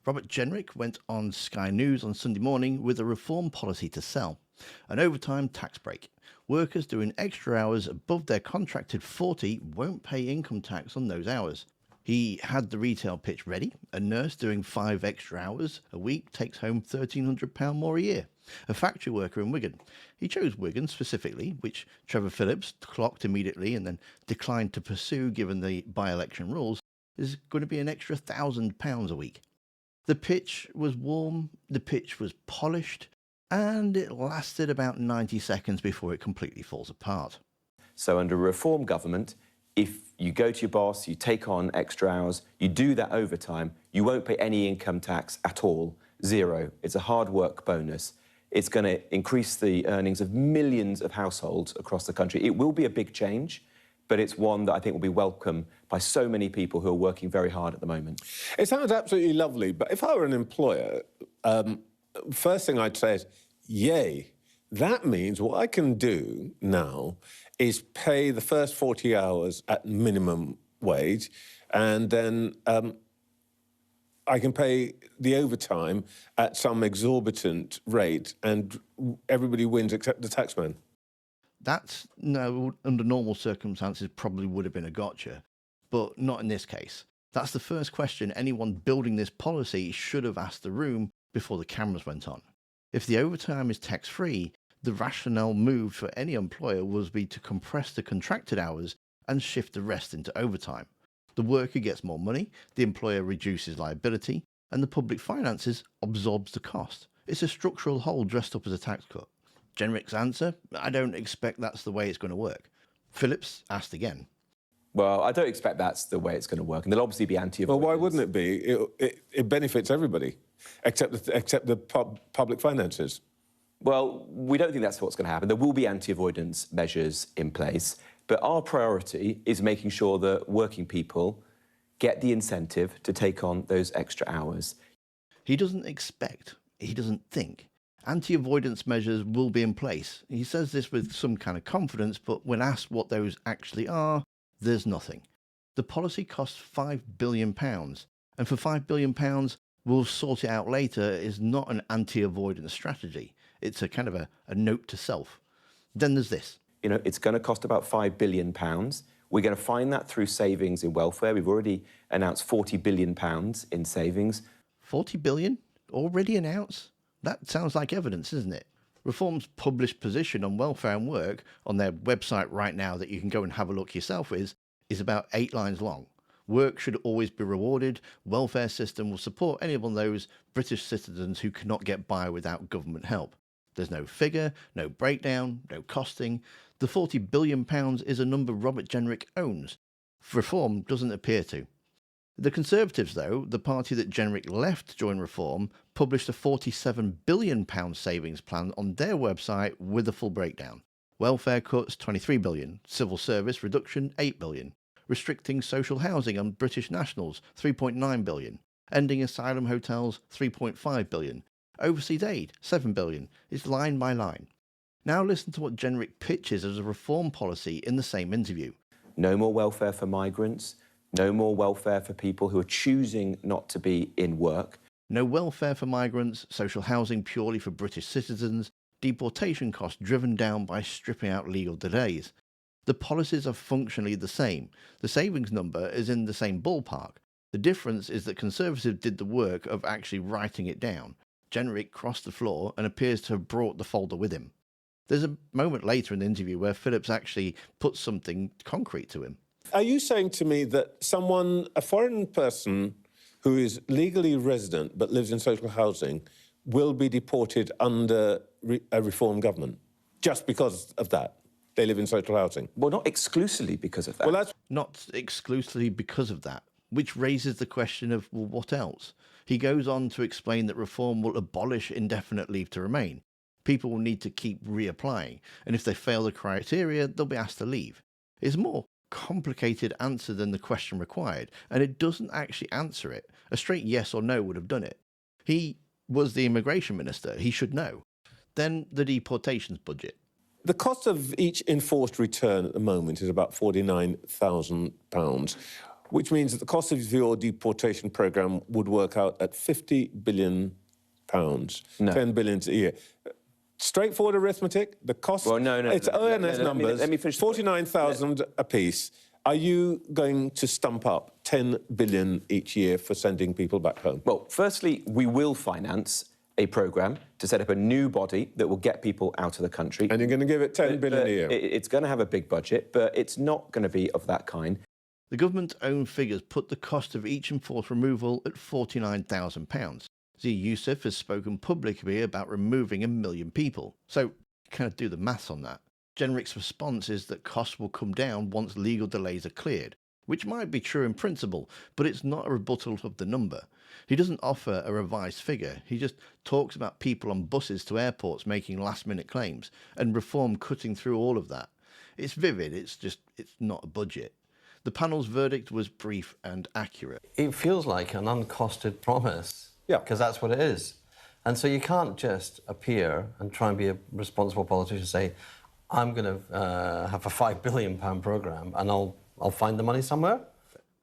Robert Jenrick went on Sky News on Sunday morning with a reform policy to sell. An overtime tax break. Workers doing extra hours above their contracted 40 won't pay income tax on those hours. He had the retail pitch ready. A nurse doing 5 extra hours a week takes home £1,300 more a year. A factory worker in Wigan. He chose Wigan specifically, which Trevor Phillips clocked immediately and then declined to pursue given the by-election rules, is going to be an extra £1,000 a week. The pitch was warm, the pitch was polished, and it lasted about 90 seconds before it completely falls apart. So under a reform government, if you go to your boss, you take on extra hours, you do that overtime, you won't pay any income tax at all, zero. It's a hard work bonus. It's going to increase the earnings of millions of households across the country. It will be a big change, but it's one that I think will be welcome by so many people who are working very hard at the moment. It sounds absolutely lovely, but if I were an employer, first thing I'd say is, yay. That means what I can do now is pay the first 40 hours at minimum wage, and then I can pay the overtime at some exorbitant rate, and everybody wins except the taxman. That, no, under normal circumstances, probably would have been a gotcha, but not in this case. That's the first question anyone building this policy should have asked the room before the cameras went on. If the overtime is tax-free, the rationale move for any employer would be to compress the contracted hours and shift the rest into overtime. The worker gets more money, the employer reduces liability, and the public finances absorbs the cost. It's a structural hole dressed up as a tax cut. Jenrick's answer, I don't expect that's the way it's going to work. Phillips asked again. Well, I don't expect that's the way it's going to work, and there'll obviously be anti-avoidance. Well, why wouldn't it be? It benefits everybody, except the public finances. Well, we don't think that's what's going to happen. There will be anti-avoidance measures in place, but our priority is making sure that working people get the incentive to take on those extra hours. He doesn't expect, he doesn't think. Anti-avoidance measures will be in place. He says this with some kind of confidence, but when asked what those actually are, there's nothing. The policy costs £5 billion, and for £5 billion, we'll sort it out later is not an anti-avoidance strategy. It's a kind of a note to self. Then there's this. You know, it's going to cost about £5 billion. We're going to find that through savings in welfare. We've already announced £40 billion in savings. 40 billion? Already announced? That sounds like evidence, isn't it? Reform's published position on welfare and work on their website right now that you can go and have a look yourself is about 8 lines long. Work should always be rewarded. Welfare system will support any of those British citizens who cannot get by without government help. There's no figure, no breakdown, no costing. The £40 billion is a number Robert Jenrick owns. Reform doesn't appear to. The Conservatives, though, the party that Jenrick left to join Reform, published a £47 billion savings plan on their website with a full breakdown. Welfare cuts £23 billion, civil service reduction £8 billion, restricting social housing on British nationals £3.9 billion, ending asylum hotels £3.5 billion, overseas aid £7 billion. It's line by line. Now listen to what Jenrick pitches as a reform policy in the same interview. No more welfare for migrants. No more welfare for people who are choosing not to be in work. No welfare for migrants, social housing purely for British citizens, deportation costs driven down by stripping out legal delays. The policies are functionally the same. The savings number is in the same ballpark. The difference is that Conservatives did the work of actually writing it down. Jenrick crossed the floor and appears to have brought the folder with him. There's a moment later in the interview where Phillips actually puts something concrete to him. Are you saying to me that a foreign person who is legally resident but lives in social housing will be deported under a reform government just because of that? They live in social housing? Well, not exclusively because of that. Well, that's not exclusively because of that, which raises the question of, well, what else? He goes on to explain that reform will abolish indefinite leave to remain. People will need to keep reapplying, and if they fail the criteria, they'll be asked to leave. It's a more complicated answer than the question required, and it doesn't actually answer it. A straight yes or no would have done it. He was the immigration minister. He should know. Then the deportations budget. The cost of each enforced return at the moment is about £49,000. which means that the cost of your deportation programme would work out at £50 billion, No. 10 billion a year. Straightforward arithmetic, the cost... Well, no. It's ONS numbers, let me finish. 49,000 apiece. Are you going to stump up 10 billion each year for sending people back home? Well, firstly, we will finance a programme to set up a new body that will get people out of the country. And you're going to give it 10 billion a year? It's going to have a big budget, but it's not going to be of that kind. The government's own figures put the cost of each enforced removal at £49,000. Zia Youssef has spoken publicly about removing 1 million people. So, kind of do the maths on that. Generic's response is that costs will come down once legal delays are cleared, which might be true in principle, but it's not a rebuttal of the number. He doesn't offer a revised figure. He just talks about people on buses to airports making last-minute claims, and reform cutting through all of that. It's vivid, it's not a budget. The panel's verdict was brief and accurate. It feels like an uncosted promise. Yeah. Because that's what it is. And so you can't just appear and try and be a responsible politician and say, I'm going to have a £5 billion programme and I'll find the money somewhere.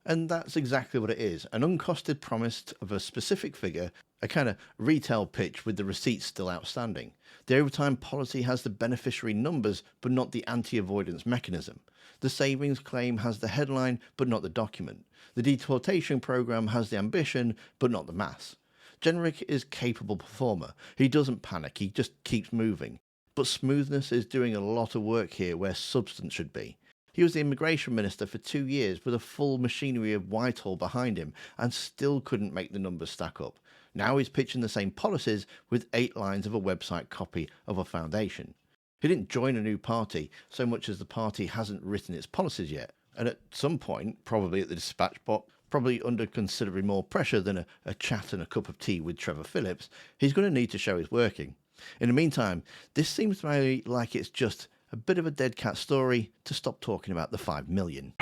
And that's exactly what it is, an uncosted promise of a specific figure, a kind of retail pitch with the receipts still outstanding. The overtime policy has the beneficiary numbers, but not the anti-avoidance mechanism. The savings claim has the headline, but not the document. The deportation programme has the ambition, but not the mass. Generic is a capable performer. He doesn't panic, he just keeps moving. But smoothness is doing a lot of work here where substance should be. He was the immigration minister for 2 years with a full machinery of Whitehall behind him and still couldn't make the numbers stack up. Now he's pitching the same policies with 8 lines of a website copy of a foundation. He didn't join a new party so much as the party hasn't written its policies yet. And at some point, probably at the dispatch box, probably under considerably more pressure than a chat and a cup of tea with Trevor Phillips, he's going to need to show he's working. In the meantime, this seems to me like it's just a bit of a dead cat story to stop talking about the 5 million.